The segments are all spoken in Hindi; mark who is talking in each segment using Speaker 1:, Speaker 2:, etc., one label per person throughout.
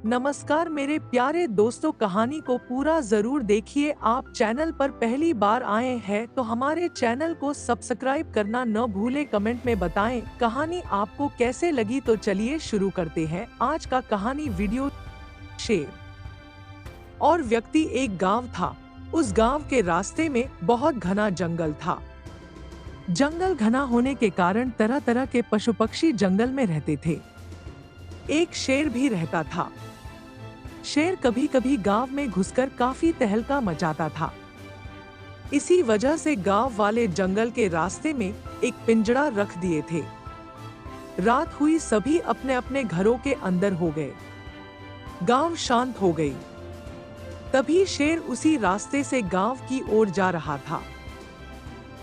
Speaker 1: नमस्कार मेरे प्यारे दोस्तों, कहानी को पूरा जरूर देखिए। आप चैनल पर पहली बार आए हैं तो हमारे चैनल को सब्सक्राइब करना न भूले। कमेंट में बताएं कहानी आपको कैसे लगी। तो चलिए शुरू करते हैं आज का कहानी वीडियो। शेर और व्यक्ति। एक गांव था। उस गांव के रास्ते में बहुत घना जंगल था। जंगल घना होने के कारण तरह तरह के पशु पक्षी जंगल में रहते थे। एक शेर भी रहता था। शेर कभी कभी गांव में घुसकर काफी तहलका मचाता था। इसी वजह से गांव वाले जंगल के रास्ते में एक पिंजड़ा रख दिए थे। रात हुई, सभी अपने अपने घरों के अंदर हो गए। गांव शांत हो गई। तभी शेर उसी रास्ते से गांव की ओर जा रहा था।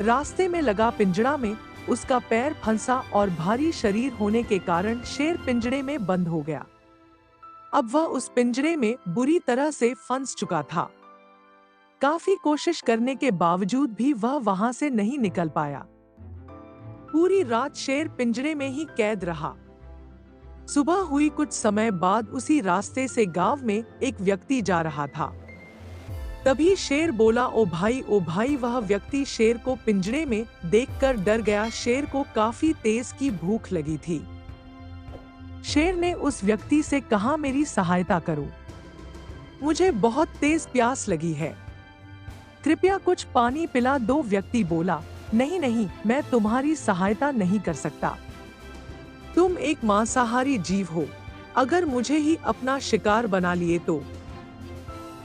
Speaker 1: रास्ते में लगा पिंजड़ा में उसका पैर फंसा और भारी शरीर होने के कारण शेर पिंजड़े में बंद हो गया। अब वह उस पिंजरे में बुरी तरह से फंस चुका था। काफी कोशिश करने के बावजूद भी वह वहां से नहीं निकल पाया। पूरी रात शेर पिंजरे में ही कैद रहा। सुबह हुई, कुछ समय बाद उसी रास्ते से गांव में एक व्यक्ति जा रहा था। तभी शेर बोला, ओ भाई। वह व्यक्ति शेर को पिंजरे में देखकर डर गया। शेर को काफी तेज की भूख लगी थी। शेर ने उस व्यक्ति से कहा, मेरी सहायता करो, मुझे बहुत तेज प्यास लगी है, कृपया कुछ पानी पिला दो। व्यक्ति बोला, नहीं, मैं तुम्हारी सहायता नहीं कर सकता। तुम एक मांसाहारी जीव हो, अगर मुझे ही अपना शिकार बना लिए तो।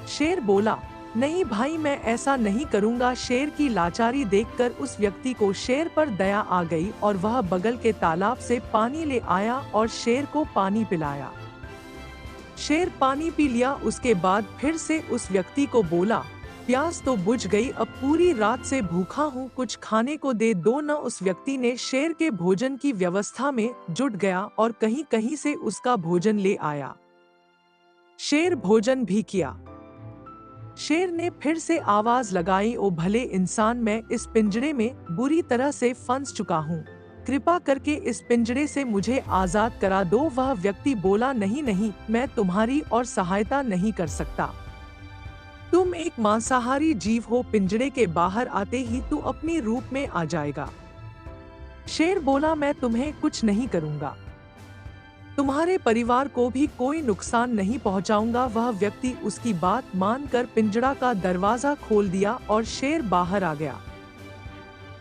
Speaker 1: शेर बोला, नहीं भाई, मैं ऐसा नहीं करूंगा। शेर की लाचारी देखकर उस व्यक्ति को शेर पर दया आ गई और वह बगल के तालाब से पानी ले आया और शेर को पानी पिलाया। शेर पानी पी लिया। उसके बाद फिर से उस व्यक्ति को बोला, प्यास तो बुझ गई, अब पूरी रात से भूखा हूँ, कुछ खाने को दे दो न। उस व्यक्ति ने शेर के भोजन की व्यवस्था में जुट गया और कहीं कहीं से उसका भोजन ले आया। शेर भोजन भी किया। शेर ने फिर से आवाज लगाई, ओ भले इंसान, मैं इस पिंजरे में बुरी तरह से फंस चुका हूँ, कृपा करके इस पिंजरे से मुझे आजाद करा दो। वह व्यक्ति बोला, नहीं, मैं तुम्हारी और सहायता नहीं कर सकता। तुम एक मांसाहारी जीव हो, पिंजरे के बाहर आते ही तू अपनी रूप में आ जाएगा। शेर बोला, मैं तुम्हें कुछ नहीं करूंगा, तुम्हारे परिवार को भी कोई नुकसान नहीं पहुंचाऊंगा। वह व्यक्ति उसकी बात मानकर पिंजड़ा का दरवाजा खोल दिया और शेर बाहर आ गया।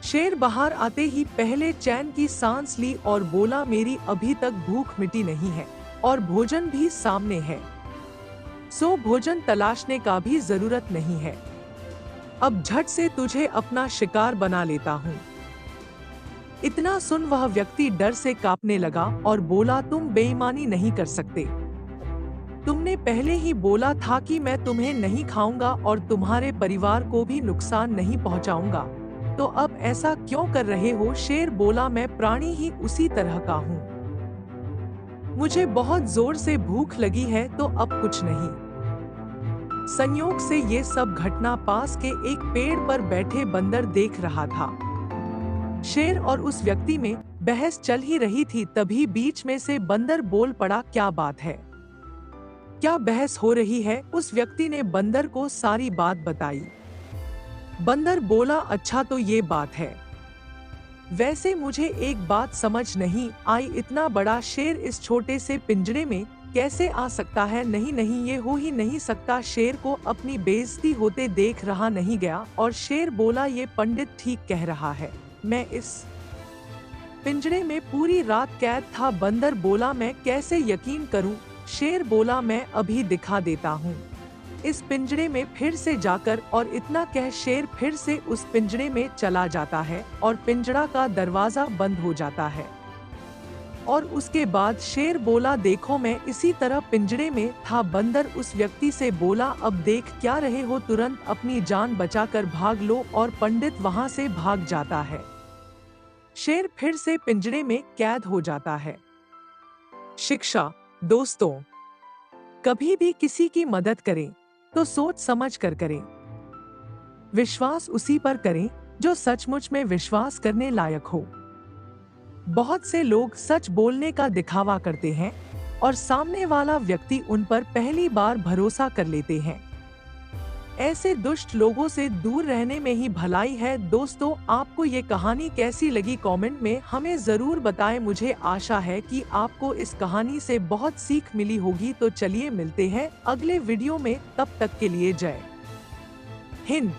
Speaker 1: शेर बाहर आते ही पहले चैन की सांस ली और बोला, मेरी अभी तक भूख मिटी नहीं है और भोजन भी सामने है, सो भोजन तलाशने का भी जरूरत नहीं है। अब झट से तुझे अपना शिकार बना लेता हूँ। इतना सुन वह व्यक्ति डर से कांपने लगा और बोला, तुम बेईमानी नहीं कर सकते, तुमने पहले ही बोला था कि मैं तुम्हें नहीं खाऊंगा और तुम्हारे परिवार को भी नुकसान नहीं पहुंचाऊंगा, तो अब ऐसा क्यों कर रहे हो? शेर बोला, मैं प्राणी ही उसी तरह का हूँ, मुझे बहुत जोर से भूख लगी है, तो अब कुछ नहीं। संयोग से ये सब घटना पास के एक पेड़ पर बैठे बंदर देख रहा था। शेर और उस व्यक्ति में बहस चल ही रही थी, तभी बीच में से बंदर बोल पड़ा, क्या बात है, क्या बहस हो रही है? उस व्यक्ति ने बंदर को सारी बात बताई। बंदर बोला, अच्छा तो ये बात है, वैसे मुझे एक बात समझ नहीं आई, इतना बड़ा शेर इस छोटे से पिंजरे में कैसे आ सकता है? नहीं, ये हो ही नहीं सकता। शेर को अपनी बेइज्जती होते देख रहा नहीं गया और शेर बोला, ये पंडित ठीक कह रहा है, मैं इस पिंजरे में पूरी रात कैद था। बंदर बोला, मैं कैसे यकीन करूं? शेर बोला, मैं अभी दिखा देता हूं इस पिंजरे में फिर से जाकर। और इतना कह शेर फिर से उस पिंजरे में चला जाता है और पिंजरा का दरवाजा बंद हो जाता है। और उसके बाद शेर बोला, देखो मैं इसी तरह पिंजरे में था। बंदर उस व्यक्ति से बोला, अब देख क्या रहे हो, तुरंत अपनी जान बचाकर भाग लो। और पंडित वहां से भाग जाता है। शेर फिर से पिंजरे में कैद हो जाता है। शिक्षा। दोस्तों, कभी भी किसी की मदद करें तो सोच समझ कर करें। विश्वास उसी पर करें जो सचमुच में विश्वास करने लायक हो। बहुत से लोग सच बोलने का दिखावा करते हैं, और सामने वाला व्यक्ति उन पर पहली बार भरोसा कर लेते हैं। ऐसे दुष्ट लोगों से दूर रहने में ही भलाई है। दोस्तों, आपको ये कहानी कैसी लगी कमेंट में हमें जरूर बताएं। मुझे आशा है कि आपको इस कहानी से बहुत सीख मिली होगी। तो चलिए मिलते हैं अगले वीडियो में, तब तक के लिए जय हिंद।